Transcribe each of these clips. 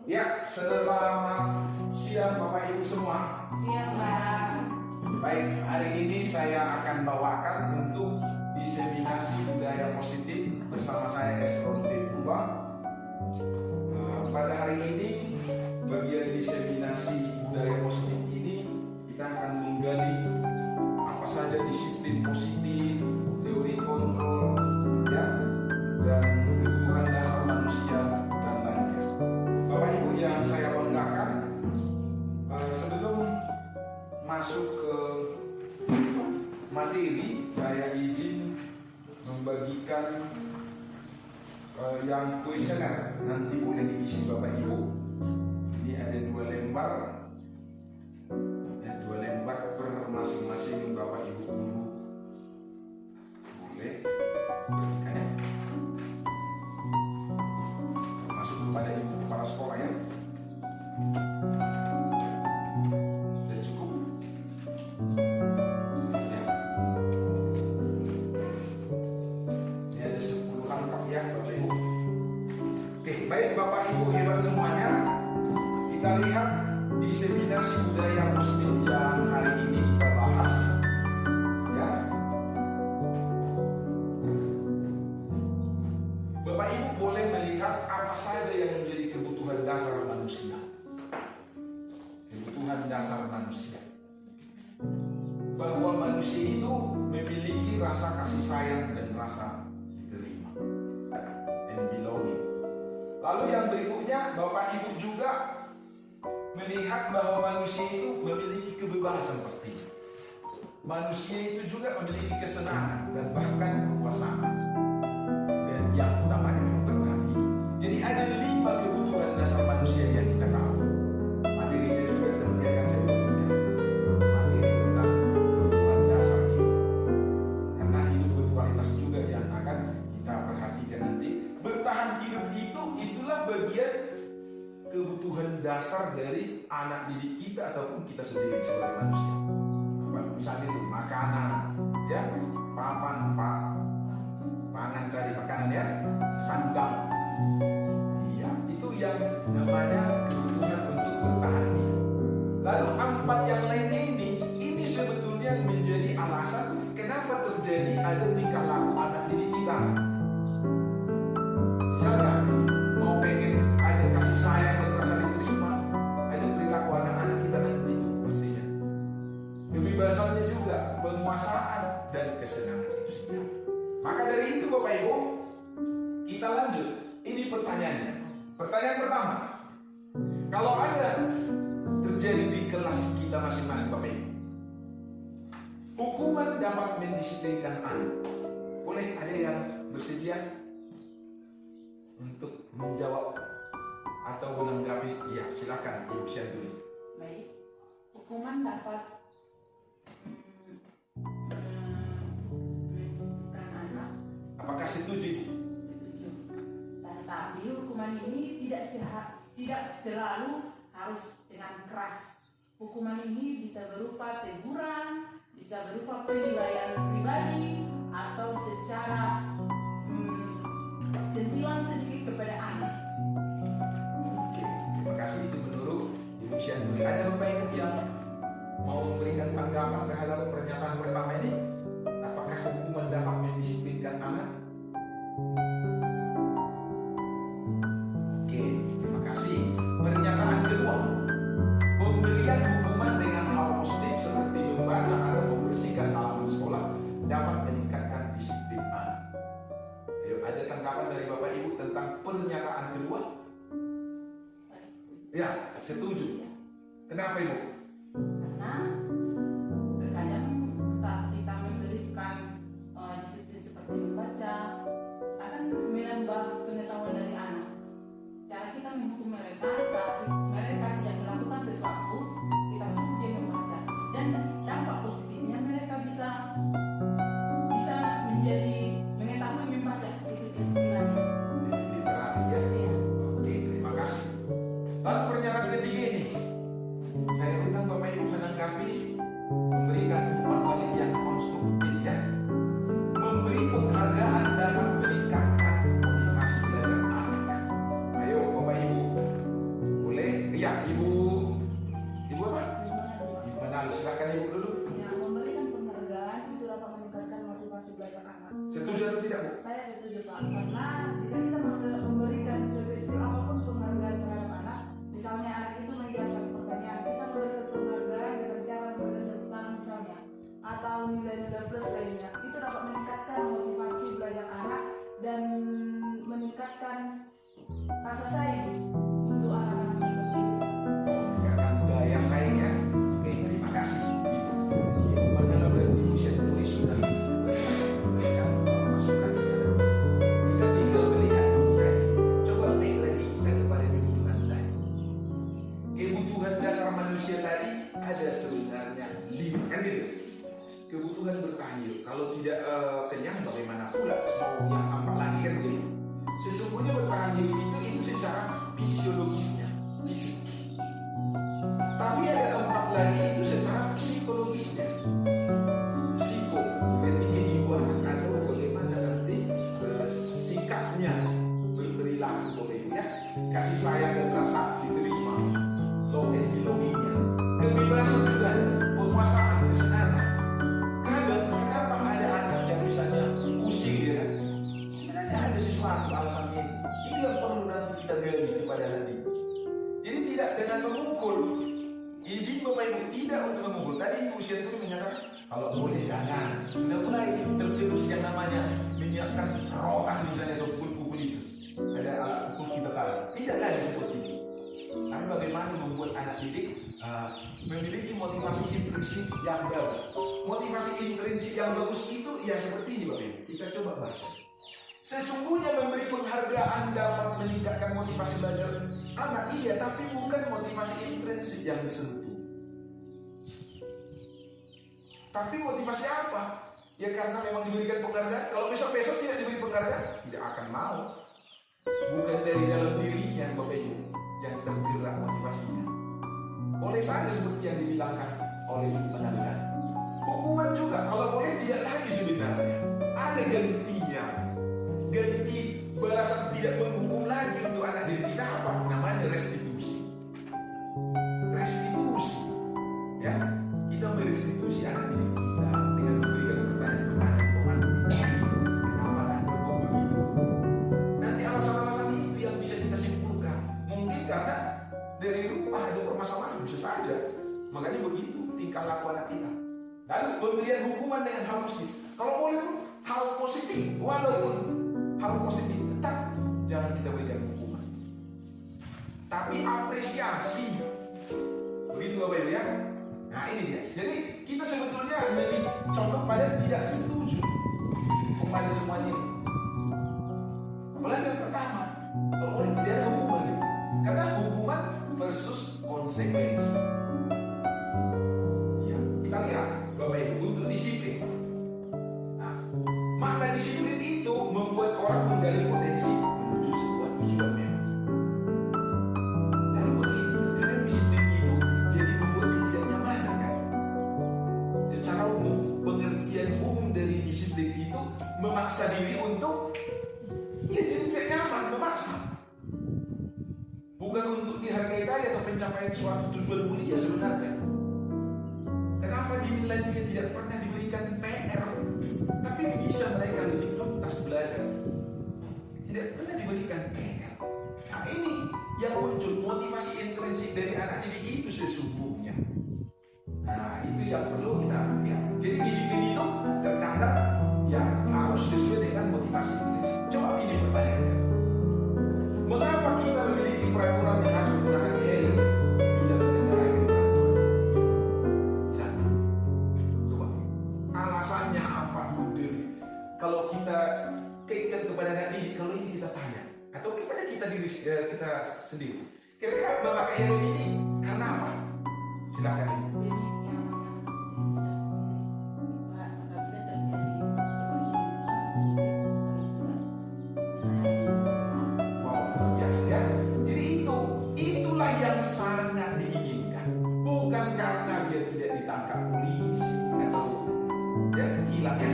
Ya, selamat siang Bapak Ibu semua. Siang, Pak. Baik, hari ini saya akan bawakan untuk diseminasi budaya positif bersama saya Esron Purba. Pada hari ini, bagian diseminasi budaya positif ini kita akan menggali apa saja disiplin positif, teori kontrol, ya, dan kebutuhan dasar manusia dan lainnya. Bapak Ibu yang saya banggakan, sebelum masuk ke materi, saya izin membagikan yang kuesioner, nanti boleh diisi Bapak Ibu. Ini ada 2 lembar, ya, 2 lembar per masing-masing Bapak Ibu guru. Boleh berikan ya, termasuk kepada ibu kepala sekolah ya. Sudah cukup ya. Ini ada 10 rangkap ya Bapak Ibu. Oke, baik Bapak Ibu hebat semuanya. Kita lihat diseminasi budaya muslim yang hari ini kita bahas ya. Bapak Ibu boleh melihat apa saja yang menjadi kebutuhan dasar manusia. Kebutuhan dasar manusia. Bahwa manusia itu memiliki rasa kasih sayang dan rasa diterima. And belonging. Lalu yang berikutnya, Bapak Ibu juga melihat bahwa manusia itu memiliki kebebasan pasti. Manusia itu juga memiliki kesenangan dan bahkan kekuasaan. Dan yang utamanya memang bertahan hidup. Jadi ada 5 kebutuhan dasar manusia yang kita tahu. Materinya juga terbiarkan saya berbicara. Materi tentang kebutuhan dasar hidup. Karena hidup berkualitas juga yang akan kita perhatikan nanti. Bertahan hidup itulah bagian kebutuhan dasar dari anak didik kita ataupun kita sendiri sebagai manusia. Misalnya itu makanan, ya, papan, pangan tadi makanan ya, sandang, iya, itu yang namanya kebutuhan untuk bertahan hidup. Lalu 4 yang lainnya ini sebetulnya menjadi alasan kenapa terjadi ada tingkah laku anak didik kita. Misalnya mau pengen ada kasih sayang dan rasa diterima, ada perilaku anak-anak kita nanti itu pastinya. Kebebasannya juga, penguasaan dan kesenangan itu sendiri. Maka dari itu Bapak Ibu, kita lanjut. Ini pertanyaannya. Pertanyaan pertama, kalau ada terjadi di kelas kita masing-masing Bapak Ibu, hukuman dapat mendisiplinkan anak. Boleh ada yang bersedia untuk menjawab atau menanggapi? Ya, silakan Ibu Syanduri. Baik, hukuman dapat mendisiplinkan anak. Apakah setuju? Setuju. Tetapi hukuman ini tidak selalu harus dengan keras. Hukuman ini bisa berupa teguran, bisa berupa penilaian pribadi, atau secara centilan sedikit kepada anak. Oke, terima kasih. Itu menurut Ibu Syanduri. Ada Bapak Ibu yang mau memberikan tanggapan terhadap pernyataan pertama ini? Apakah hukuman dapat mendisiplinkan anak? Oke, terima kasih. Pernyataan kedua, pemberian hukuman dengan hal positif seperti membaca atau membersihkan halaman sekolah dapat meningkatkan disiplin anak. Ayo, ada tanggapan dari Bapak Ibu tentang pernyataan kedua? Ya, setuju. Kenapa Ibu? Karena terkadang saat kita memberikan disiplin seperti membaca akan menambah pengetahuan dari anak. Cara kita menghukum mereka saat mereka tidak melakukan sesuatu, kita suruh dia membaca, dan dampak positifnya mereka bisa menjadi mengetahui membaca itu istilahnya. Literasi ya. Oke, terima kasih. Lalu pernyataan ketiga ini, saya undang Bapak Ibu menanggapi, memberikan umpan balik yang konstruktif ya. Memberi penghargaan dapat meningkatkan motivasi belajar anak. Ayo Bapak Ibu, ada sebenarnya limit, kan gitu. Kebutuhan bertahan hidup. Kalau tidak kenyang, bagaimana pula mau yang apa lagi, kan begitu. Sesungguhnya bertahan hidup itu secara fisiologisnya, fisik. Tapi ada 4 lagi itu secara psikologisnya. Psiko, berarti kejiwaan atau bagaimana nanti sikapnya berperilaku, ya. Kasih sayang dan rasa diterima, love and belongingnya, kebebasan juga, penguasaan, kesenangan. Kenapa ada anak yang misalnya pusing dia? Sebenarnya ada sesuatu alasannya. Itu yang perlu nanti kita gali kepada nanti. Jadi tidak dengan memukul. Izin Bapak Ibu tidak untuk memukul. Tadi Ibu Usia itu menyatakan kalau boleh jangan. Sudah mulai tergerus yang namanya menyiapkan rotan misalnya atau pukul itu. Ada alat pukul kita tahu. Tidak lagi seperti itu. Tapi bagaimana membuat anak didik memiliki motivasi intrinsik yang bagus. Motivasi intrinsik yang bagus itu ya seperti ini Bapak Ibu. Kita coba bahas. Sesungguhnya memberi penghargaan dapat meningkatkan motivasi belajar anak, iya, tapi bukan motivasi intrinsik yang disentuh. Tapi motivasi apa? Ya karena memang diberikan penghargaan. Kalau besok-besok tidak diberi penghargaan, tidak akan mau. Bukan dari dalam dirinya Bapak Ibu yang tergerak motivasinya. Boleh saja seperti yang dibilangkan oleh Ibu Menangkan. Hukuman juga kalau boleh tidak lagi sebenarnya. Ada gantinya. Ganti balasan tidak menghukum lagi untuk anak didik kita apa? Namanya restitusi. Restitusi, ya, kita merestitusi anak didik kita dengan memberikan pertanyaan-pertanyaan. Kenapa anak berbuat begitu? Nanti alasan-alasan itu yang bisa kita simpulkan. Mungkin karena dari rumah ada permasalahan, bisa saja. Makanya begitu tingkah laku anak kita. Lalu pemberian hukuman dengan hal positif. Kalau boleh hal positif, walaupun hal positif, tetap jangan kita berikan hukuman. Tapi apresiasi. Begitu Bapak Ibu ya. Nah ini dia. Jadi kita sebetulnya lebih condong pada tidak setuju kepada semuanya ini. Apalagi yang pertama, kalau boleh tidak ada hukuman ini. Karena hukuman versus konsekuensi. Ya, kita lihat Bapak Ibu untuk disiplin. Makna disiplin itu membuat orang menggali potensi menuju sebuah tujuan memang. Lalu begitu, karena disiplin itu jadi membuat ketidaknyamanan kan. Secara umum, pengertian umum dari disiplin itu memaksa diri untuk ya jadi tidak nyaman, memaksa. Bukan untuk dihargai tadi atau pencapaian suatu tujuan mulia sebenarnya. Kenapa dinilai dia tidak pernah diberikan PR? Tapi bisa mereka lebih tuntas belajar. Tidak pernah diberikan PR. Nah ini yang muncul motivasi intrinsik dari anak didik itu sesungguhnya. Nah itu yang perlu kita lihat. Jadi disiplin itu terkadang ya harus sesuai dengan motivasi intrinsik. Coba ini pertanyaannya. Mengapa kita memiliki peraturan yang harus menggunakan helm tidak mengendarai peraturan? Coba alasannya apa? Kalau kita kaitkan kepada anak didik, kalau ini kita tanya atau kepada kita diri kita sendiri, kira-kira Bapak helm ini karena apa? Silakan ini. Wow, luar biasa ya. Jadi itulah yang sangat diinginkan. Bukan karena dia tidak ditangkap polisi atau dia hilang ya.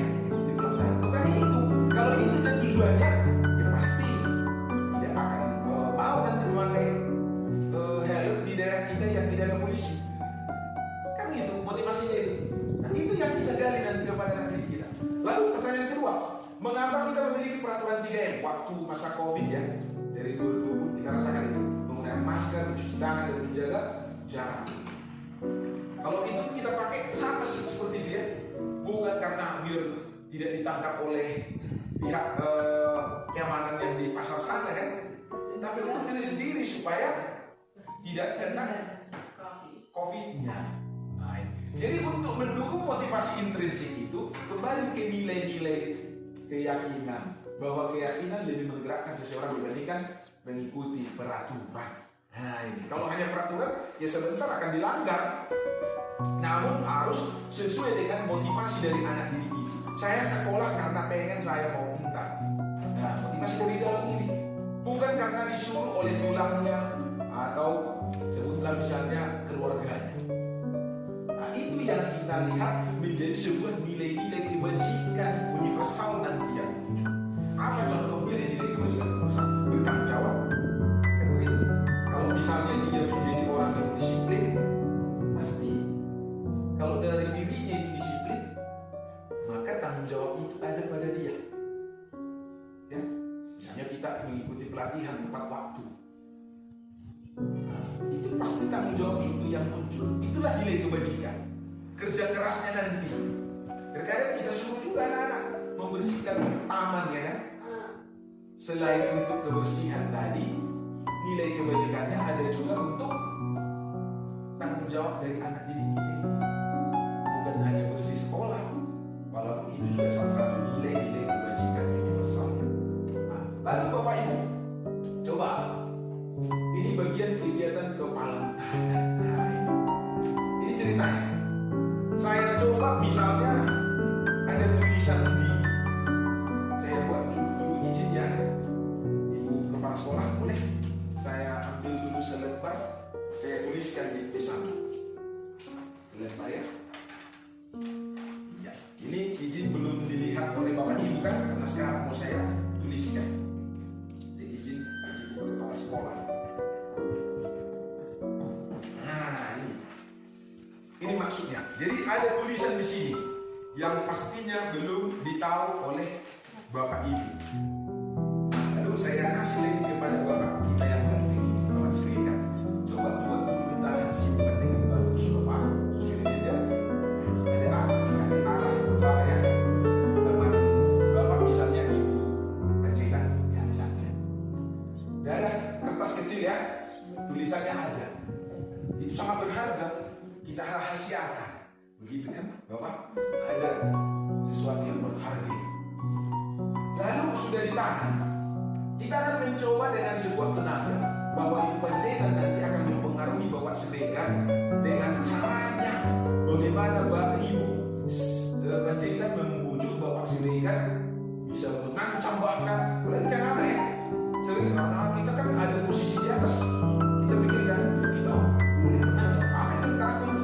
Bukan itu. Kalau itu kan tujuannya, ya pasti tidak akan mau nanti memakai helm di daerah kita yang tidak ada polisi. Kan gitu motivasinya itu. Nah itu yang kita gali nanti kepada diri kita. Lalu pertanyaan kedua, mengapa kita memiliki peraturan 3M waktu masa COVID ya? Dari 2020 kita rasakan itu menggunakan masker, mencuci tangan dan menjaga jarak. Kalau itu kita pakai sama seperti dia, bukan karena biar tidak ditangkap oleh pihak keamanan yang di pasar sana kan, tapi untuk diri sendiri supaya tidak kena COVID-nya. Nah, jadi untuk mendukung motivasi intrinsik itu kembali ke nilai-nilai keyakinan bahwa keyakinan lebih menggerakkan seseorang dibandingkan mengikuti peraturan. Nah ini, kalau hanya peraturan, ya sebentar akan dilanggar. Namun harus sesuai dengan motivasi dari anak didik itu. Saya sekolah karena pengen saya mau pintar. Nah, motivasi dari dalam diri. Bukan karena disuruh oleh tulangnya atau sebutlah misalnya keluarganya. Nah, itu yang kita lihat menjadi sebuah nilai-nilai kebajikan universal dan tidak muncul. Apa contoh nilai-nilai kebajikan universal? Bertanggung jawab. Kan begitu. Kalau misalnya dia menjadi orang yang disiplin, pasti kalau dari dirinya itu disiplin, maka tanggung jawab itu ada pada dia. Ya, misalnya kita mengikuti pelatihan tepat waktu. Nah, itu pasti tanggung jawab itu yang muncul. Itulah nilai kebajikan. Kerja kerasnya nanti. Terkadang kita suruh juga anak-anak membersihkan taman, ya kan? Selain untuk kebersihan tadi, nilai kebajikannya ada juga untuk tanggung jawab dari anak didik kita. Bukan hanya bersih sekolah, walaupun itu juga salah satu nilai-nilai kebajikan universal. Nah, lalu Bapak Ibu, coba ini bagian kegiatan kepalang tangan. Nah, ini ceritanya. Saya coba misalnya ada tulisan di, saya buat dulu izin ya, Ibu Kepala Sekolah, boleh saya ambil dulu selembar, saya tuliskan di sana. Selembar ya. Ya, ini izin belum dilihat oleh Bapak Ibu kan, karena sekarang mau saya tuliskan. Saya izin Ibu Kepala Sekolah. Nah, ini maksudnya. Jadi ada tulisan di sini yang pastinya belum ditahu oleh Bapak Ibu. Lalu saya kasih lagi kepada Bapak kita yang penting, Bapak Srika. Coba buat dulu tangan simpan dengan bagus, Bapak. Sesuai dengan ada arah Bapak ya. Teman Bapak misalnya Ibu Panjaitan, ya misalnya. Dan ada kertas kecil ya, tulisannya ada. Itu sangat berharga. Kita rahasiakan, begitu kan, Bapak? Ada sesuatu yang berharga. Lalu sudah di tangan, kita akan mencoba dengan sebuah tenaga bahwa Ibu Panjaitan nanti akan mempengaruhi Bapak Sedegar dengan caranya bagaimana Bapak Ibu Panjaitan membujuk Bapak Sedegar bisa mengancam bahkan, berarti kan apa ya? Sering karena kita kan ada posisi di atas, kita pikirkan kita boleh mengancam, apa yang kita takut?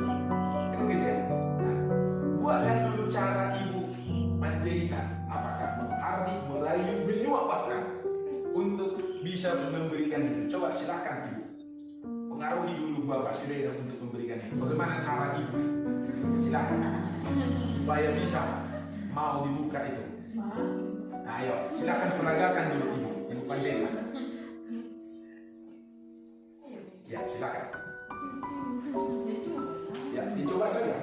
Gitu ya. Nah, buatlah dulu cara Ibu Panjaitan, apakah menghardik, merayu, menyuap bahkan untuk bisa memberikan itu. Coba silakan Ibu pengaruhi dulu Bapak Siregar untuk memberikan itu. Bagaimana cara Ibu? Silakan supaya bisa mau dibuka itu. Nah, ayo silakan peragakan dulu Ibu Panjaitan. Ya silakan. Ya, dicoba saja.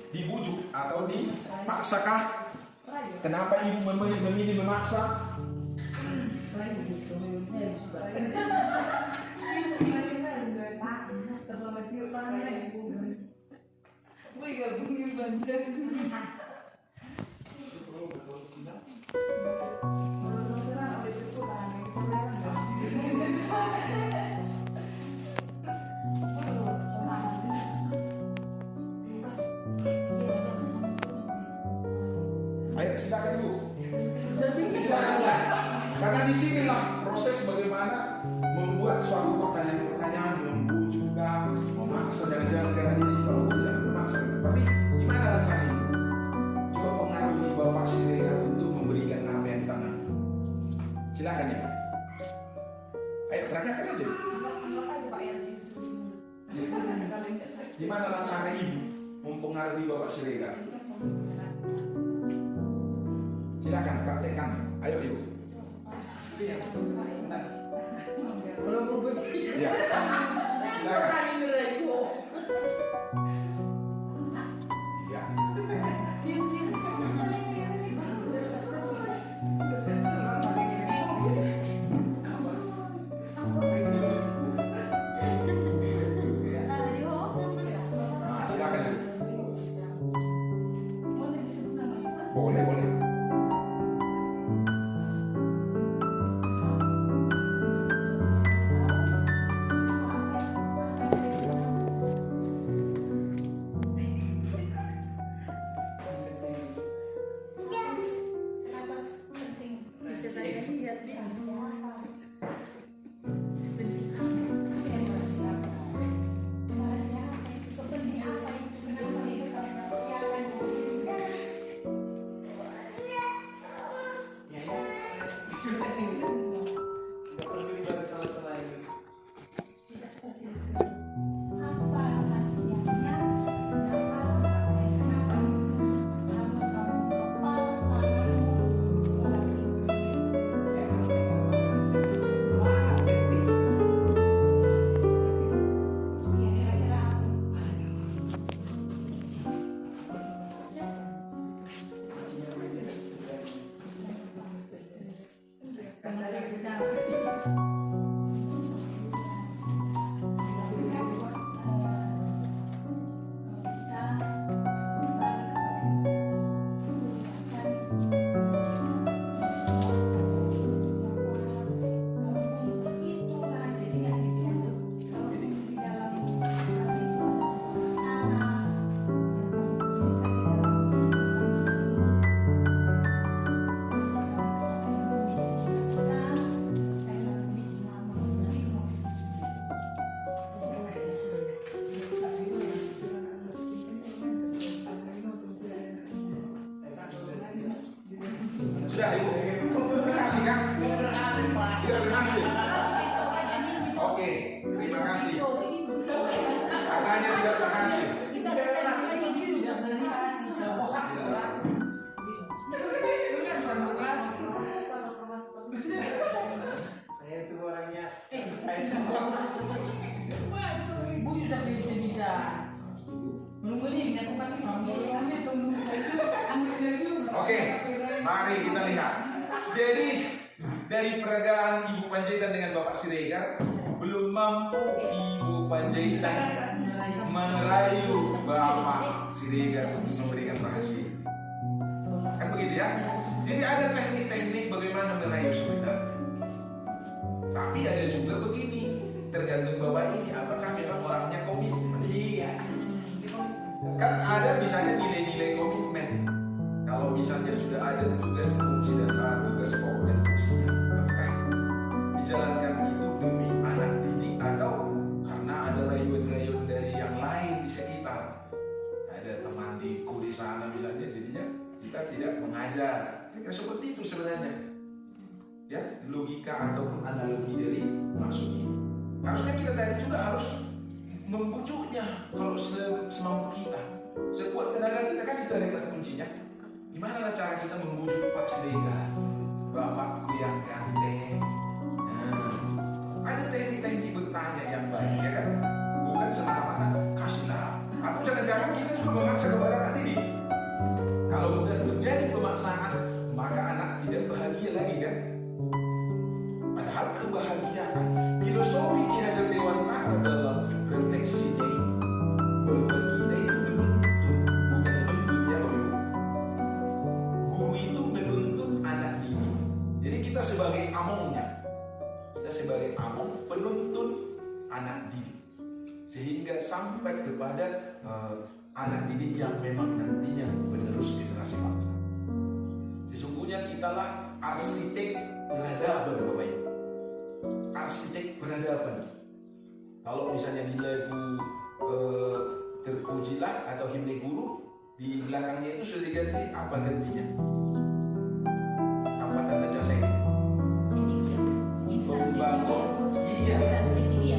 Dibujuk atau dipaksakah? Kenapa Ibu memilih memaksa? Ayo silakan Bu. Silakan mulai. Karena disinilah proses bagaimana membuat suatu pertanyaan-pertanyaan membujuk, memaksa, jangan-jangan karena ini kalau jangan memaksa. Tapi gimana caranya? Coba pengaruhi Bapak Siregar untuk memberikan apa yang tangan. Silakan ya. Ayo peragakan aja. Gimana cara Ibu mempengaruhi Bapak Siregar? Silakan praktekkan. Ayo Ibu. Ya. Silakan. Ya. Nah, silakan. Boleh, boleh. Sudah ibu, kasih kan? Tidak berhasil. Oke, terima kasih. Katanya tidak berhasil. Saya itu orangnya saya semua. Ibu juga bisa. Belum beli, aku pasti Oke, mari kita lihat. Jadi dari peragaan Ibu Panjaitan dengan Bapak Siregar, belum mampu Ibu Panjaitan merayu Bapak Siregar untuk memberikan rahasia. Kan begitu ya? Jadi ada teknik-teknik bagaimana merayu sebenarnya. Tapi ada juga begini, tergantung Bapak ini apakah memang orangnya komitmen. Iya. Kan ada misalnya nilai-nilai komitmen. Kalau misalnya sudah ada tugas fungsi dan tugas pokok dan fungsi, apakah dijalankan itu demi anak didik atau karena ada rayuan-rayuan dari yang lain di sekitar? Ada teman di di sana misalnya, jadinya kita tidak mengajar. Kira seperti itu sebenarnya. Ya, logika ataupun analogi dari maksud ini. Harusnya kita tadi juga harus membujuknya kalau semampu kita. Sekuat tenaga kita kan itu ada kata kuncinya. Gimana cara kita membujuk Pak Siregar, Bapakku yang ganteng? Ada teknik-teknik bertanya yang baik, ya kan? Bukan semata-mata kasihlah. Atau jangan-jangan kita juga memaksa kepada anak didik. Kalau sudah terjadi pemaksaan, maka anak tidak bahagia lagi kan? Padahal kebahagiaan, filosofi Ki Hajar Dewantara dalam refleksinya ini bahwa kita itu menuntun, bukan menuntut ya Bapak Ibu. Guru itu menuntun anak didik. Jadi kita sebagai amongnya, kita sebagai among penuntun anak didik, sehingga sampai kepada anak didik yang memang nantinya penerus generasi bangsa. Sesungguhnya kitalah arsitek peradaban Bapak Ibu. Arsitek peradaban. Kalau misalnya di lagu Terpujilah atau Himne Guru, di belakangnya itu sudah diganti apa gantinya? Apa tanda jasa ini? Membangun, iya,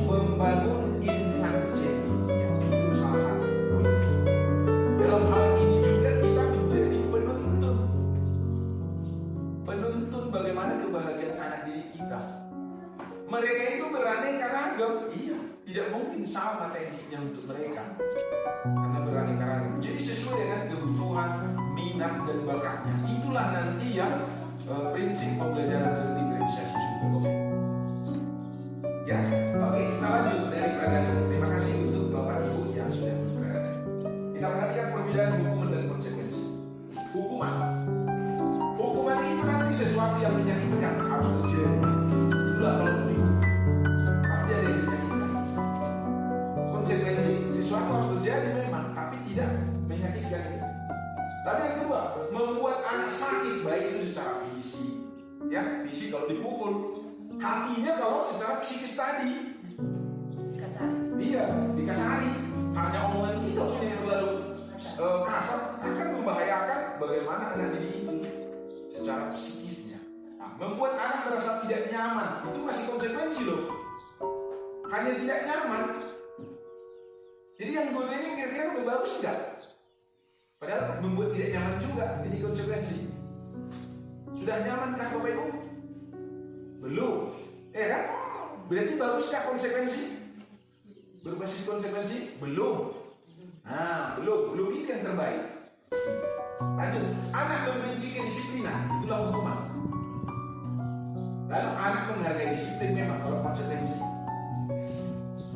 membangun insan ceria. Itu salah satu poin. Dalam hal ini juga kita menjadi penuntun bagaimana kebahagiaan anak didik kita. Mereka itu beraneka ragam, iya, tidak mungkin sama tekniknya untuk mereka, karena beraneka ragam. Jadi sesuai dengan kebutuhan, minat dan bakatnya. Itulah nanti yang prinsip pembelajaran berintegrasi juga. Ya, oke, kita lanjut dari peragaan. Terima kasih untuk Bapak Ibu yang sudah berada. Kita perhatikan perbedaan hukuman dan konsekuensi. Hukuman itu nanti sesuatu yang menyakitkan harus terjadi. Itulah kalau dihukum, pasti ada yang menyakitkan. Konsekuensi sesuatu harus terjadi memang, tapi tidak menyakitkan itu. Lalu yang kedua, membuat anak sakit, baik itu secara fisik, ya fisik kalau dipukul, hatinya kalau secara psikis tadi. Iya, dikasari. Hanya omongan kita ini yang terlalu kasar akan membahayakan bagaimana anak didik itu secara psikisnya. Nah, membuat anak merasa tidak nyaman, itu masih konsekuensi loh. Hanya tidak nyaman. Jadi yang gue ini kira-kira lebih bagus enggak? Padahal membuat tidak nyaman juga, jadi konsekuensi. Sudah nyamankah Bapak Ibu? Belum, ya kan? Berarti baguskah konsekuensi? Berbasis konsekuensi? Belum. Nah, belum itu yang terbaik. Lanjut, anak membenci kedisiplinan, itulah hukuman. Lalu anak menghargai disiplin memang kalau konsekuensi.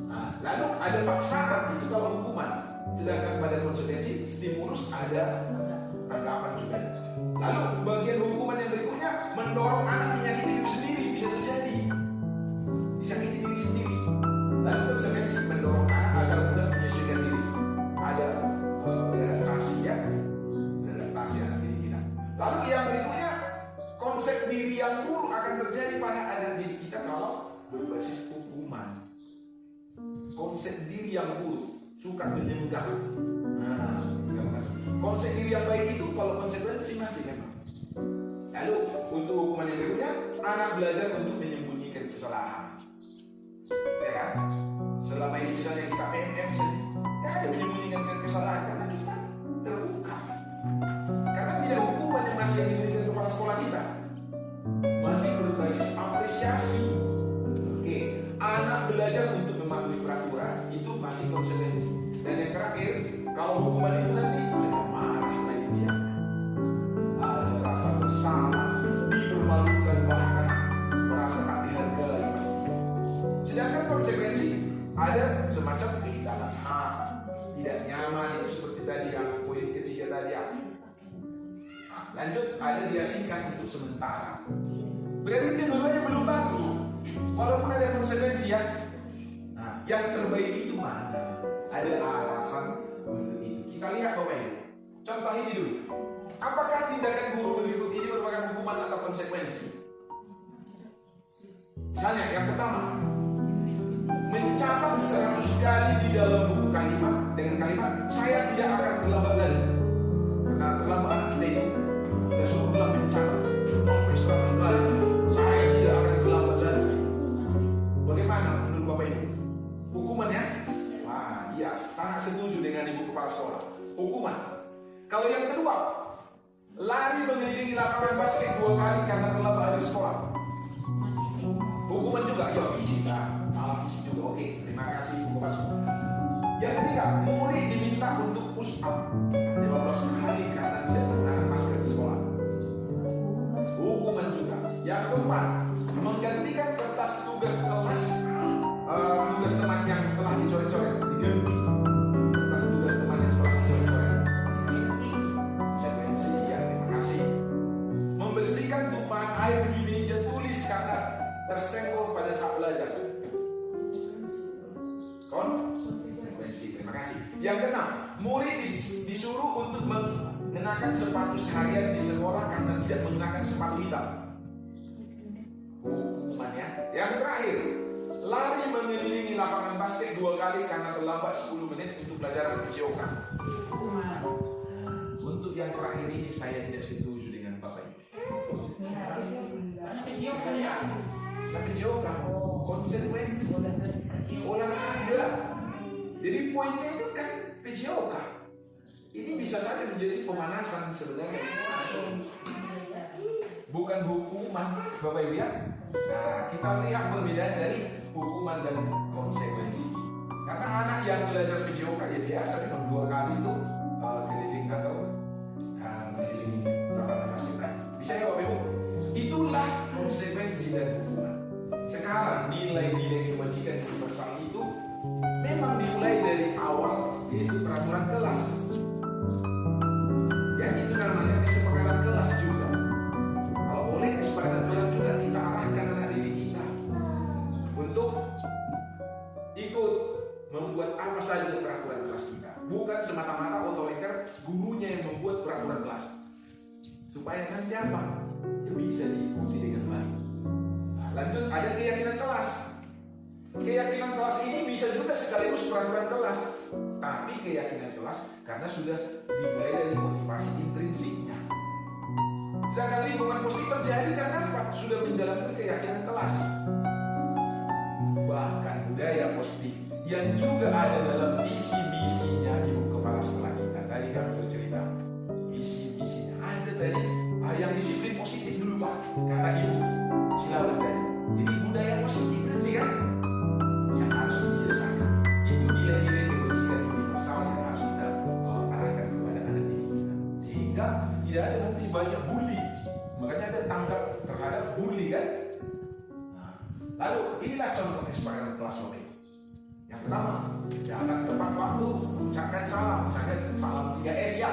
Nah, lalu ada paksaan, itu kalau hukuman. Sedangkan pada konsekuensi, stimulus ada tanggapan juga. Lalu bagian hukuman yang berikutnya mendorong anak menyakiti diri sendiri, bisa terjadi. Disakiti diri sendiri. Lalu konsekuensi mendorong anak agar mudah menyesuaikan diri. Ada beradaptasi ya, beradaptasi anak didik kita. Lalu yang berikutnya konsep diri yang buruk akan terjadi pada anak didik kita kalau berbasis hukuman. Konsep diri yang buruk, suka menyenggah. Nah, konsep diri yang baik itu kalau konsekuensi masih memang. Lalu untuk hukuman yang berikutnya, anak belajar untuk menyembunyikan kesalahan. Ya kan? Selama ini misalnya kita PMM saja, ya ada menyembunyikan kesalahan karena kita terbuka. Karena tidak hukuman yang masih diberikan kepala sekolah kita, masih berbasis apresiasi. Oke, anak belajar untuk mematuhi peraturan itu masih konsekuensi. Dan yang terakhir, kalau hukuman itu nanti ada marah lagi dia, ada rasa bersalah, dipermalukan, bahkan merasa tak dihargai pasti. Sedangkan konsekuensi ada semacam kehilangan hak, tidak nyaman, itu seperti tadi yang poin ketiga tadi. Lanjut, ada diasingkan untuk sementara. Berarti kedua-duanya belum bagus, walaupun ada konsekuensi ya. Nah, yang terbaik itu mana? Ada alasan untuk itu. Kita lihat Bapak Ibu. Contoh ini dulu. Apakah tindakan guru berikut ini merupakan hukuman atau konsekuensi? Misalnya yang pertama, mencatat 100 kali di dalam buku kalimat dengan kalimat saya tidak akan terlambat lagi. Karena terlambat anak kita itu, kita suruhlah mencatat sampai 100 kali saya tidak akan terlambat lagi. Bagaimana menurut Bapak Ibu? Hukumannya? Wah, iya, sangat setuju dengan Ibu Kepala Sekolah. Hukuman. Kalau yang kedua, lari mengelilingi lapangan basket 2 kali karena terlambat dari sekolah. Hukuman juga, ya fisik lah. Fisik juga, oke. Terima kasih Ibu Kepala Sekolah. Yang ketiga, murid diminta untuk push up 15 kali karena tidak menggunakan masker di sekolah. Hukuman juga. Yang keempat, menggantikan kertas tugas kelas, tugas teman yang telah dicoret-coret, diganti kertas tugas teman yang telah dicoret-coret. Konsekuensi, ya terima kasih. Membersihkan tumpahan air di meja tulis karena tersenggol pada saat belajar. Konsekuensi, terima kasih. Yang keenam, murid disuruh untuk mengenakan sepatu seharian di sekolah karena tidak menggunakan sepatu hitam. Hukumannya. Yang terakhir, lari mengelilingi lapangan basket 2 kali karena terlambat 10 menit untuk pelajaran PJOK. Untuk yang terakhir ini saya tidak setuju dengan Bapak Ibu. PJOK, konsekuensi, olahraga. Jadi poinnya itu kan PJOK. Ini bisa saja menjadi pemanasan sebenarnya, bukan hukuman, Bapak Ibu ya. Nah, kita lihat perbedaan dari hukuman dan konsekuensi. Karena anak yang belajar PJOK ya biasa memang 2 kali itu keliling atau mengelilingi lapangan basket tadi. Bisa ya Bapak Ibu? Itulah konsekuensi dan hukuman. Sekarang nilai-nilai kebajikan universal itu memang dimulai dari awal, yaitu peraturan kelas. Ya, itu namanya kesepakatan kelas juga. Kalau boleh kesepakatan kelas juga kita arahkan anak didik kita untuk ikut membuat apa saja peraturan kelas kita. Bukan semata-mata otoriter gurunya yang membuat peraturan kelas. Supaya nanti apa? Ya bisa diikuti dengan baik. Nah, lanjut, ada keyakinan kelas. Keyakinan kelas ini bisa juga sekaligus peraturan kelas. Tapi keyakinan kelas karena sudah dimulai dari motivasi intrinsiknya. Sedangkan lingkungan positif terjadi karena apa? Sudah menjalankan keyakinan kelas. Bahkan budaya positif yang juga ada dalam visi-misinya Ibu Kepala Sekolah kita. Tadi kami bercerita visi-misinya ada tadi yang disiplin positif dulu Pak, kata Ibu Silawan tadi. Jadi budaya positif nanti kan yang harus dibiasakan. Itu nilai-nilai kebajikan universal yang harus kita arahkan kepada anak didik kita. Sehingga tidak ada nanti banyak bully. Makanya ada tanggap terhadap bully kan. Nah, lalu inilah contoh kesepakatan kelas Bapak Ibu. Yang pertama, datang tepat waktu, ucapkan salam. Misalnya salam 3S ya.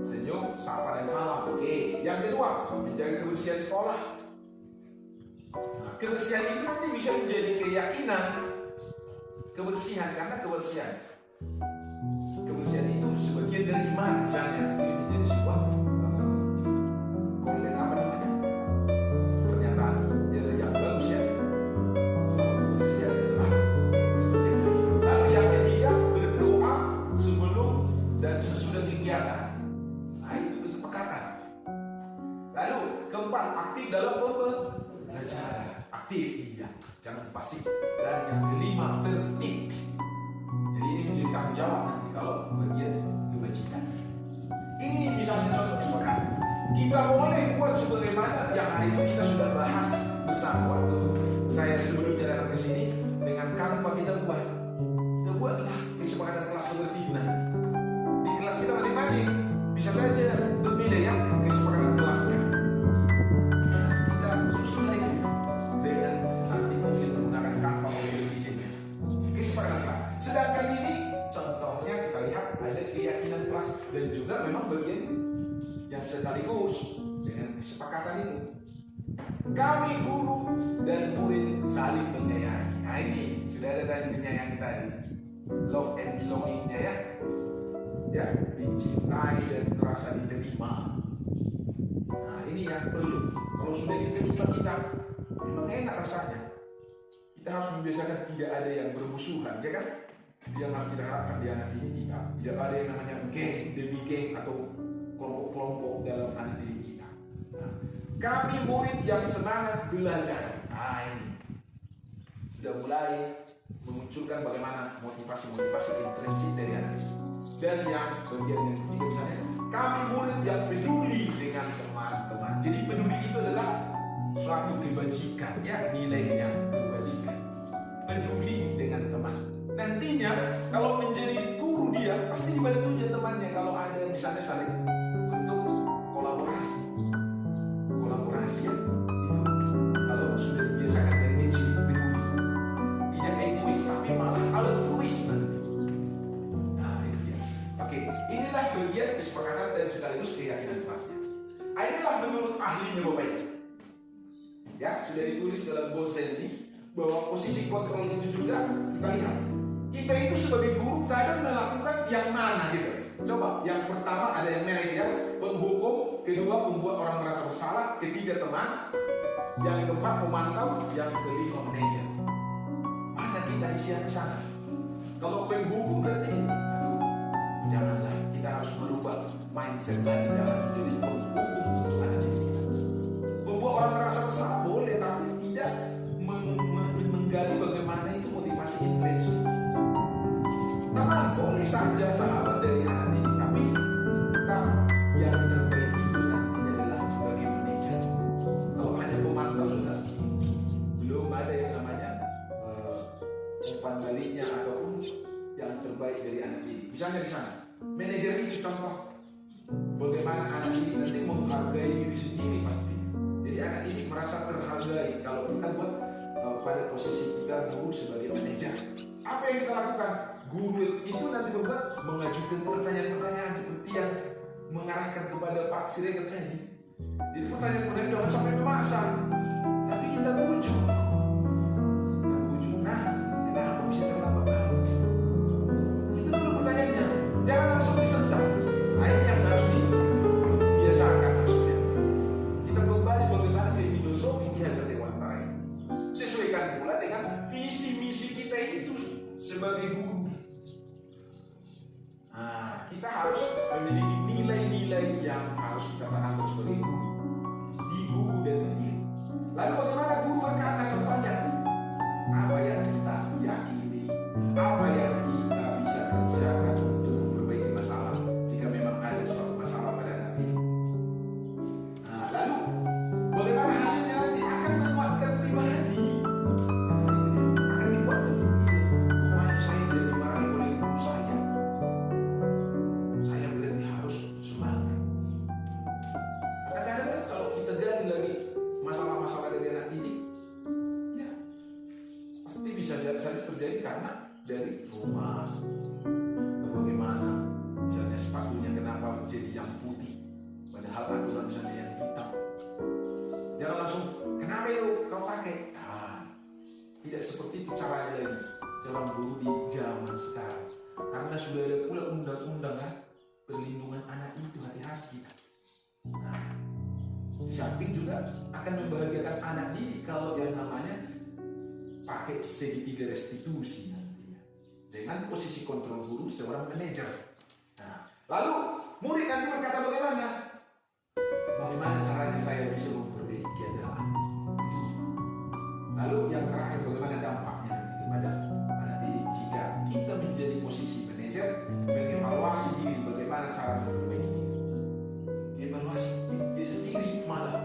Senyum, sapa dan salam. Oke. Yang kedua, menjaga kebersihan sekolah. Nah, kebersihan itu nanti bisa menjadi keyakinan. Kebersihan, karena kebersihan itu sebagian dari iman. Misalnya ini menjadi sebuah konten apa namanya, pernyataan yang bagus ya. Kebersihan adalah sebagian dari iman. Lalu yang ketiga, berdoa sebelum dan sesudah kegiatan. Nah itu kesepakatan. aktif, iya, jangan pasif. Dan yang kelima, tertib. Jadi ini menjadi tanggung jawab nanti kalau bagian kebajikan. Ini misalnya contoh kesepakatan. Kita boleh buat sebagaimana yang hari itu kita sudah bahas bersama waktu saya sebelum jalan ke sini dengan Kanva kita buatlah kesepakatan kelas seperti itu nanti. Di kelas kita masing-masing bisa saja berbeda ya kesepakatan kelasnya. Kita susun lagi dengan nanti mungkin menggunakan Canva untuk desainnya. Kesepakatan kelas. Sedangkan ini contohnya kita lihat ada keyakinan kelas dan juga memang bagian yang sekaligus dengan kesepakatan itu. Kami guru dan murid saling menyayangi. Nah ini sudah ada tadi menyayangi tadi. Love and belonging-nya ya. Ya, dicintai dan merasa diterima. Nah ini yang perlu. Kalau sudah diterima kita, memang enak rasanya. Kita harus membiasakan tidak ada yang bermusuhan, ya kan? Yang harus kita harapkan di anak didik kita. Tidak ada yang namanya geng demi geng atau kelompok-kelompok dalam anak didik kita. Nah, kami murid yang semangat belajar. Nah ini sudah mulai memunculkan bagaimana motivasi-motivasi intrinsik dari anak didik. Dan yang bagian yang ketiga misalnya, kami murid yang peduli dengan teman-teman. Jadi peduli itu adalah suatu kebajikan, ya nilainya kebajikan. Peduli dengan teman. Nantinya kalau menjadi guru dia pasti dibantunya temannya kalau ada misalnya saling untuk kolaborasi ya. Itu kalau sudah dibiasakan dari kecil peduli, tidak egois tapi malah altruis nanti. Oke, inilah bagian kesepakatan dan sekaligus keyakinan kelasnya. Inilah menurut ahlinya Bapak Ibu. Ya, sudah ditulis dalam bosen ini bahwa posisi kontrol itu juga kita lihat. Kita itu sebagai guru kadang melakukan yang mana gitu. Coba, yang pertama ada yang merek ya, penghukum, kedua membuat orang merasa bersalah, ketiga teman, yang keempat memantau, yang kelima manajer. Mana kita isian di sana? Kalau penghukum berarti janganlah, kita harus merubah mindset lagi, jangan menjadi penghukum untuk anak didik kita. Membuat orang merasa bersalah boleh, tapi tidak menggali bagaimana itu motivasi intrinsik. Teman boleh saja sahabat dari anak didik, tapi tetap yang terbaik itu nanti adalah sebagai manajer. Kalau hanya pemantau sudah belum ada yang namanya umpan baliknya ataupun yang terbaik dari anak didik. Misalnya di sana, manajer itu contoh bagaimana anak didik nanti menghargai diri sendiri pasti. Jadi anak didik merasa terhargai kalau kita buat pada posisi kita guru sebagai manajer. Apa yang kita lakukan? Guru itu nanti berbuat mengajukan pertanyaan-pertanyaan seperti yang mengarahkan kepada Pak Siregar tadi. Jadi pertanyaan-pertanyaan jangan sampai memaksa, tapi kita bujuk. Nah, kenapa bisa terlambat? Itu dulu pertanyaannya. Jangan langsung disentak. Akhirnya yang harus dibiasakan maksudnya. Kita kembali bagaimana ke filosofi Ki Hajar Dewantara ini. Sesuaikan pula dengan visi misi kita itu sebagai guru. Nah, kita harus memiliki nilai-nilai yang harus kita tanamkan sebagai guru di guru dan di diri. Lalu bagaimana guru berkata contohnya? Apa yang kita yakini, apa yang kita bisa kerjakan untuk memperbaiki masalah jika memang ada suatu masalah pada nanti. Nah, lalu bagaimana hasilnya nanti akan menguatkan pribadi. Akan dikuatkan. Rupanya saya tidak dimarahi oleh guru saya. Saya berarti harus semangat. Kadang-kadang kan kalau kita gali lagi masalah-masalah dari anak didik, ya pasti bisa saja terjadi karena dari rumah. Bagaimana misalnya sepatunya kenapa menjadi yang putih padahal aturan misalnya yang hitam. Jangan langsung kenapa itu kau pakai. Tidak seperti itu caranya lagi dalam guru di zaman sekarang. Karena sudah ada pula undang-undang kan perlindungan anak itu, hati-hati kita. Nah, di samping juga akan membahagiakan anak didik kalau yang namanya pakai segitiga restitusi nantinya dengan posisi kontrol guru seorang manajer. Nah, lalu murid nanti berkata bagaimana? Bagaimana caranya saya bisa memperbaiki keadaan? Lalu yang terakhir, bagaimana dampaknya nanti kepada anak didik jika kita menjadi posisi manajer, mengevaluasi diri, bagaimana cara memperbaiki diri. Evaluasi diri sendiri malah.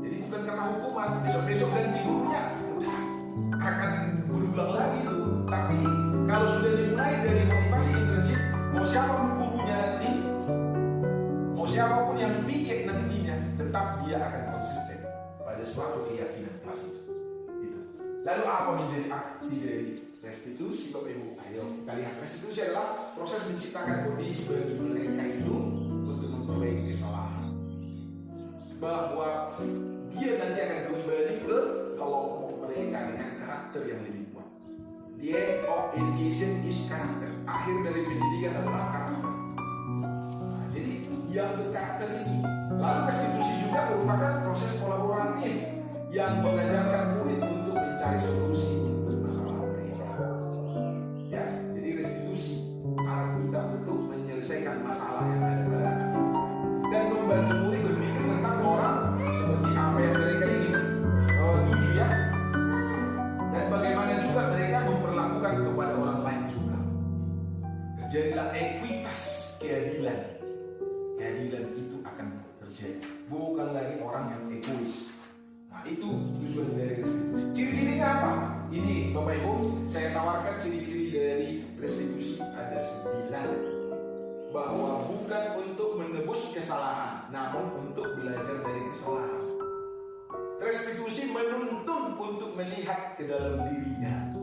Jadi bukan karena hukuman, besok-besok ganti gurunya, udah akan berulang lagi tuh. Tapi kalau sudah dimulai dari motivasi intrinsik, mau siapapun gurunya nanti, mau siapapun yang piket nantinya, tetap dia akan konsisten pada suatu keyakinan kelas itu. Gitu. Lalu apa menjadi arti dari restitusi, Bapak Ibu? Ayo kita lihat. Restitusi adalah proses menciptakan kondisi bagi mereka itu untuk memperbaiki kesalahan, bahwa dia nanti akan kembali ke kelompok mereka dengan karakter yang lebih kuat. The end of education is karakter. Akhir dari pendidikan adalah karakter. Nah, jadi yang berkarakter ini. Lalu restitusi juga merupakan proses kolaboratif yang mengajarkan murid untuk mencari solusi untuk masalah mereka. Ya, jadi restitusi arah kita untuk menyelesaikan masalah yang ada pada anak dan membantu murid berpikir tentang orang seperti apa yang mereka ingin tuju ya, dan bagaimana juga mereka memperlakukan kepada orang lain juga. Terjadilah ekuitas, keadilan. Keadilan itu akan terjadi, bukan lagi orang yang egois. Nah, itu tujuan dari restitusi. Ciri-cirinya apa? Ini Bapak Ibu, saya tawarkan ciri-ciri dari restitusi ada 9, bahwa bukan untuk menebus kesalahan, namun untuk belajar dari kesalahan. Restitusi menuntun untuk melihat ke dalam dirinya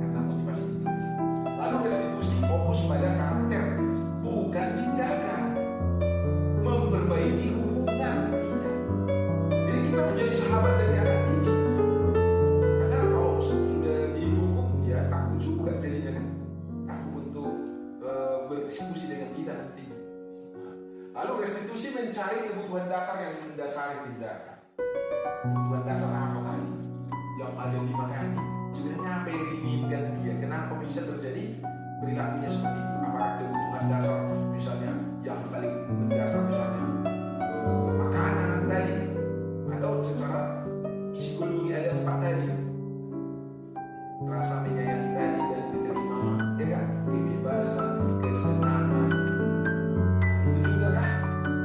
karena motivasi intrinsik. Lalu restitusi fokus pada karakter, bukan tindakan. Memperbaiki hubungan kita. Jadi kita menjadi sahabat dari anak ini. Karena kalau sudah dihukum, ya takut juga jadinya kan. Takut untuk berdiskusi dengan kita nanti. Lalu restitusi mencari kebutuhan dasar yang mendasari tindakan. Kebutuhan dasar apa tadi? Yang ada 5 tadi. Sebenarnya apa yang diinginkan dia? Kenapa bisa terjadi perilakunya seperti itu? Apakah kebutuhan dasar misalnya yang paling mendasar misalnya makanan tadi, atau secara psikologi ada 4 tadi, rasa menyayangi tadi dan diterima, ya kan? Kebebasan, kesenangan, itu juga kah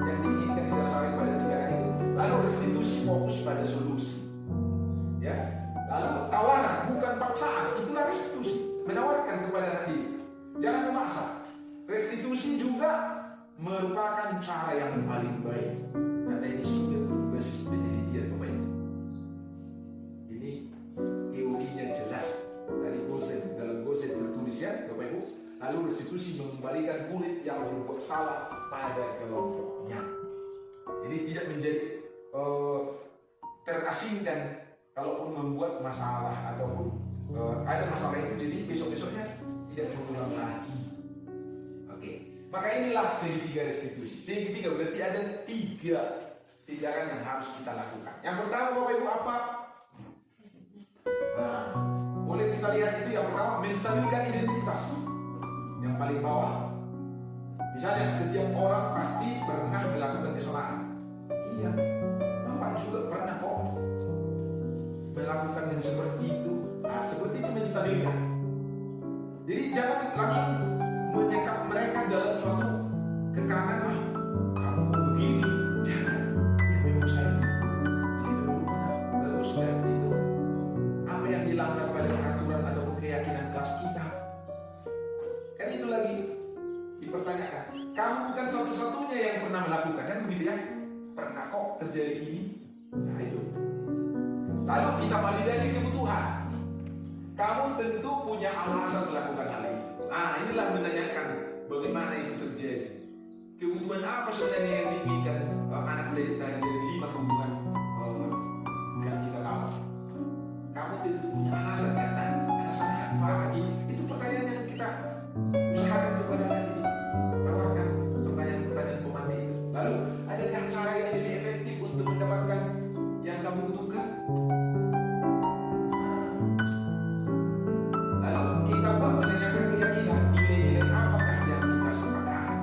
yang diinginkan didasari pada tindakan itu? Lalu restitusi fokus pada solusi, ya. Lalu tawaran bukan paksaan, itulah restitusi, menawarkan kepada anak didik, jangan memaksa. Restitusi juga merupakan cara yang paling baik karena ini sudah berbasis penelitian, Bapak Ibu. Ini teorinya jelas dari Gosen, dalam Gosen tertulis ya, Bapak Ibu. Lalu restitusi mengembalikan murid yang berbuat salah pada kelompoknya. Jadi tidak menjadi terasingkan kalaupun membuat masalah ataupun ada masalah itu, jadi besok-besoknya tidak berulang lagi. Maka inilah segitiga restitusi. Segitiga berarti ada 3 tindakan yang harus kita lakukan. Yang pertama, Bapak Ibu, apa? Nah, boleh kita lihat itu yang pertama, menstabilkan identitas. Yang paling bawah, misalnya setiap orang pasti pernah melakukan kesalahan. Iya, Bapak juga pernah kok melakukan yang seperti itu. Nah, seperti itu menstabilkan. Jadi jangan langsung menyekap mereka dalam suatu kekarangan, kamu begini, jangan. Ya memang saya ini dulu bagus dan itu apa yang dilanggar pada peraturan atau keyakinan kelas kita. Kan itu lagi dipertanyakan. Kamu bukan satu-satunya yang pernah melakukan, kan begitu ya? Pernah kok terjadi ini. Nah itu. Lalu kita validasi kebutuhan. Kamu tentu punya alasan melakukan hal itu. Nah, inilah menanyakan bagaimana itu terjadi. Kebutuhan apa sebenarnya yang diinginkan anak dari 5 kebutuhan yang kita tahu. Kamu tentu punya alasan kan? Alasan apa? Itu pertanyaan yang kita usahakan kepada anak ini. Tawarkan pertanyaan-pertanyaan pemantik itu. Lalu, adakah cara yang lebih efektif untuk mendapatkan yang kamu butuhkan? Lalu kita menanyakan keyakinan, nilai-nilai apakah yang kita sepakati.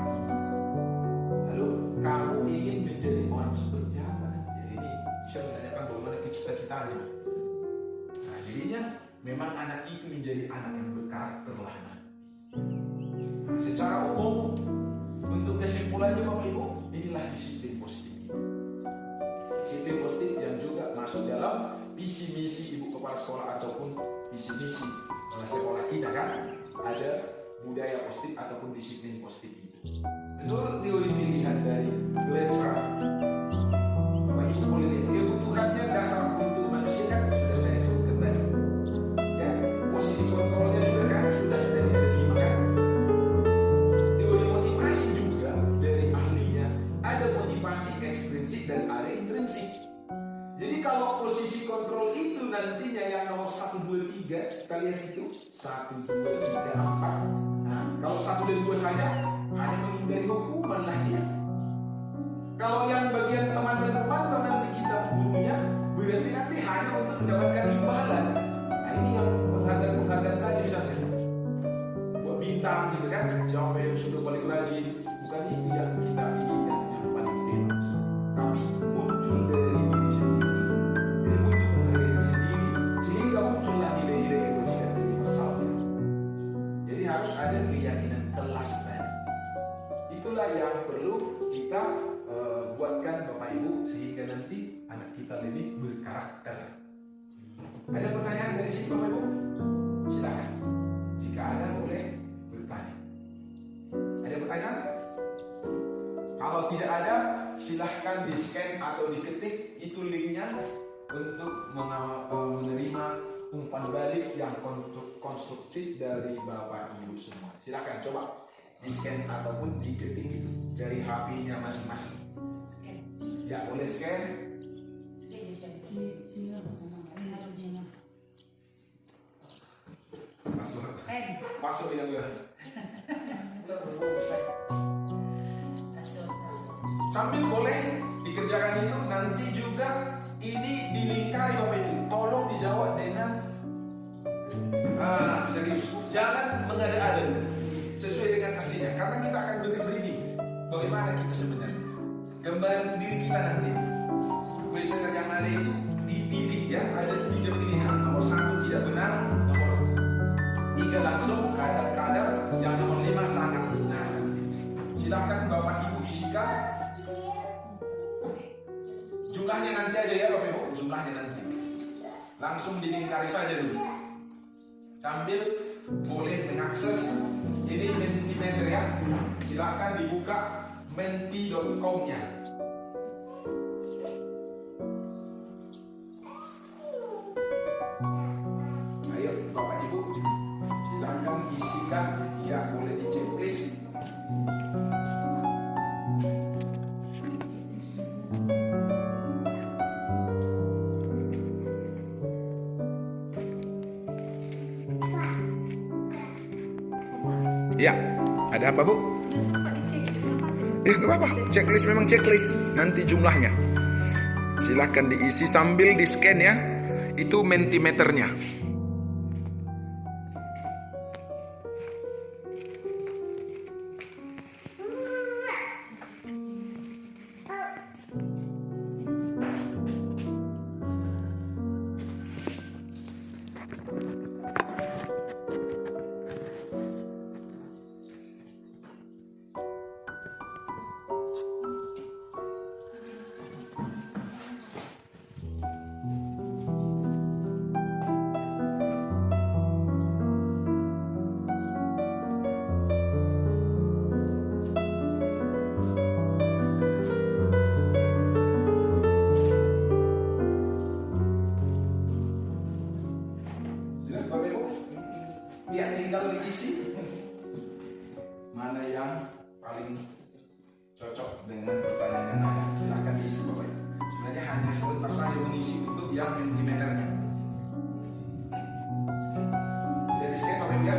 Lalu kamu ingin menjadi orang seperti apa nanti? Ini menjadi anak yang berkarakter lah. Secara umum, untuk kesimpulannya Bapak Ibu, inilah disiplin positif. Disiplin positif yang juga masuk dalam visi misi Ibu Kepala Sekolah ataupun visi misi sekolah kita kan, ada budaya positif ataupun disiplin positif itu. Menurut teori pilihan dari Glasser, Bapak Ibu boleh lihat kebutuhannya dasar untuk manusia kan sudah saya sebutkan tadi. Ya, posisi kontrolnya juga kan sudah dari ada 5 kan. Teori motivasi juga dari ahlinya ada motivasi ekstrinsik dan ada intrinsik. Jadi kalau posisi kontrol itu nantinya yang nomor 1, 2, 3, kita lihat itu 1, 2, 3, 4. Nah, kalau 1 dan 2 saja hanya menghindari hukuman lah ya. Kalau yang bagian teman dan pemantau nanti kita gurunya berarti nanti hanya untuk mendapatkan imbalan. Nah ini yang penghargaan tadi misalnya buat bintang gitu kan, siapa yang sudah paling rajin, bukan itu yang kita inginkan yang paling bebas, tapi muncul dari diri sendiri, dari untuk dari diri sendiri sehingga muncullah nilai-nilai kewajiban universal. Jadi harus ada keyakinan kelas tadi. Itulah yang perlu kita buatkan Bapak Ibu sehingga nanti anak kita lebih berkarakter. Ada pertanyaan dari sini Bapak Ibu? Silakan. Jika ada boleh bertanya. Ada pertanyaan? Kalau tidak ada, silahkan di scan atau diketik itu linknya untuk menerima umpan balik yang konstruktif dari Bapak Ibu semua. Silakan coba di scan ataupun diketik itu dari HP-nya masing-masing. Ya boleh scan. Masuk yang gue. Sambil boleh dikerjakan itu nanti juga ini dilingkari Bapak Ibu. Tolong dijawab dengan serius. Jangan mengada-ada. Sesuai dengan aslinya. Karena kita akan beri briefing bagaimana kita sebenarnya. Gambaran diri kita nanti. Kuesioner yang ada itu dipilih ya, ada 3 pilihan. Nomor 1 tidak benar, nomor 3 langsung, kadang-kadang yang nomor 5 sangat benar. Silakan Bapak Ibu isikan. Jumlahnya nanti aja ya Bapak Ibu, jumlahnya nanti. Langsung dilingkari saja dulu. Sambil boleh mengakses ini Mentimeter ya. Silakan dibuka menti.com-nya. Ayo Bapak Ibu, silakan isikan ya, boleh di checklist. Ya, ada apa Bu? Gak apa-apa, checklist memang checklist. Nanti jumlahnya silahkan diisi sambil di scan ya. Itu mentimeternya. Ya, tinggal diisi mana yang paling cocok dengan pertanyaan yang ada. Silahkan diisi Bapak Ibu. Sebenarnya hanya sebentar saja mengisi untuk yang mentimeternya. Sudah di scan Bapak Ibu ya?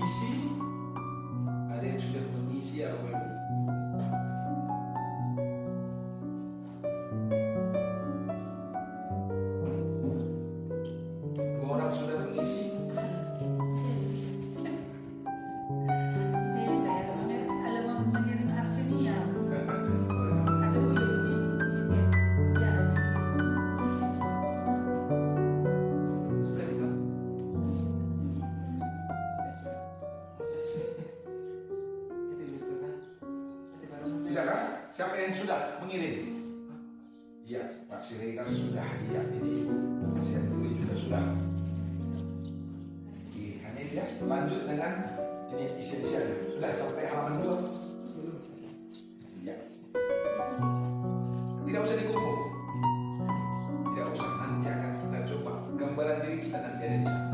mengisi, ada yang sudah mengisi ya Bapak Ibu. Dua orang sudah mengisi. Sudah kan? Siapa yang sudah mengirim? Iya, Pak Siregar sudah. Iya, ini saya tulis juga sudah. Oke, hanya itu ya. Lanjut dengan ini isi-isiannya. Sudah sampai halaman 2. Iya. Tidak usah dikumpul. Tidak usah. Nanti akan kita coba gambaran diri kita nanti ada di sana.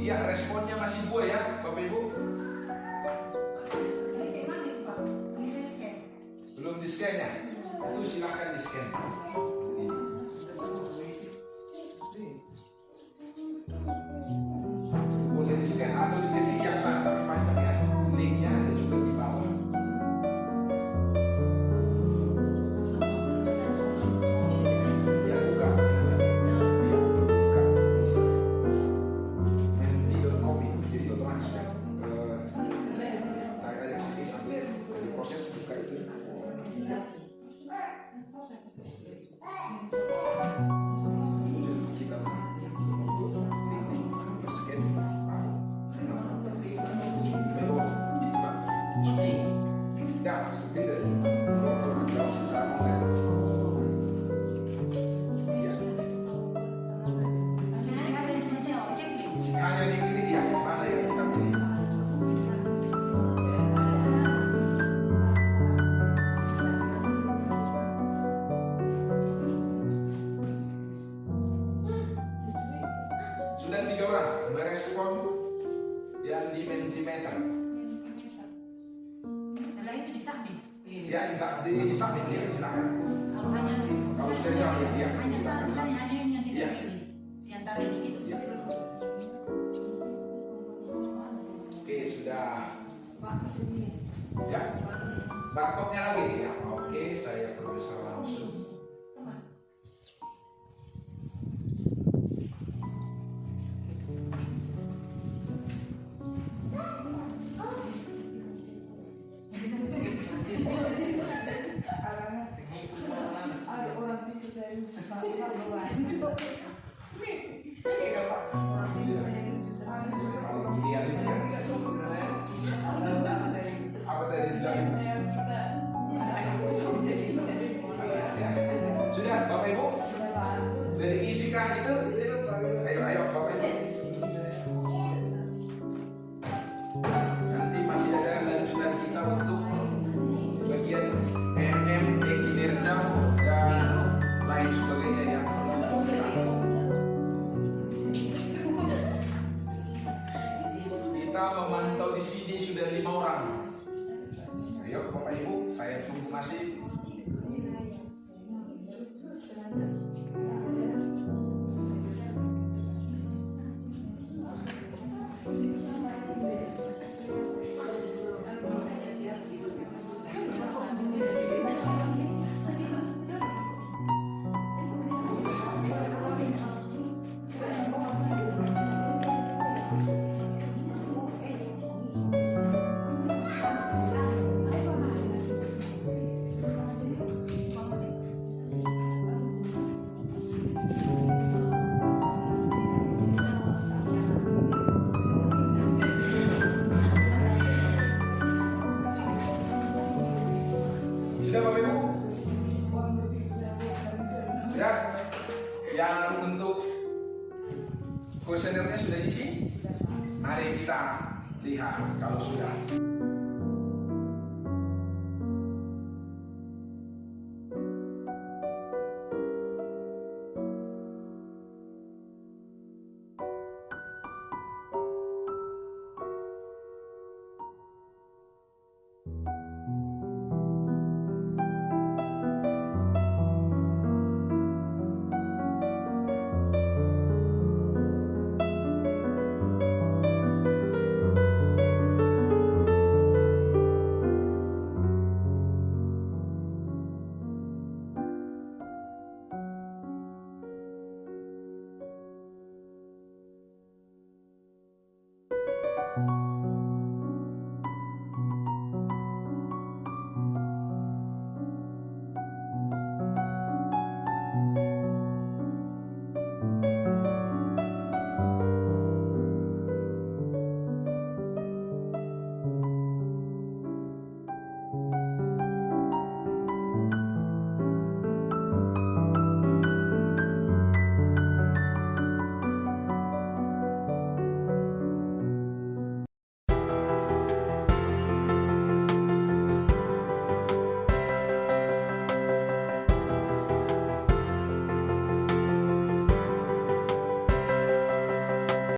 Iya, responnya masih 2 ya, Bapak Ibu. Belum di scan ya? Itu silahkan di scan. Boleh di scan atau di titik yang sana, tapi panjang ya. Linknya ada juga di bawah. Ya, buka. Ya, buka. Bisa. Jadi otomatis ya. Tarik aja ke sini sambil proses buka itu. Kita hanya di kiri ya, mana yang kita pilih? Sudah 3 orang merespon yang di Mentimeter. Setelah itu disubmit. Ya, minta disubmit ya, silakan. Kalau sudah jawab ya, Hanya silakan. satu hanya ini yang kita Iya. pilih. Di antara ini gitu. Ya. Oke, sudah. Ya. Barcode-nya lagi ya. Oke, saya profesor langsung. Apa tadi dijamin? Sudah, Bapak Ibu? Dari isikah itu? Ayo, Bapak Ibu. Nanti masih ada lanjutan kita untuk bagian kinerja dan lain sebagainya yang kita memantau di sini sudah 5 orang. Ayo Bapak Ibu, saya tunggu masih. Kuesionernya sudah diisi? Sudah, Pak. Mari kita lihat kalau sudah.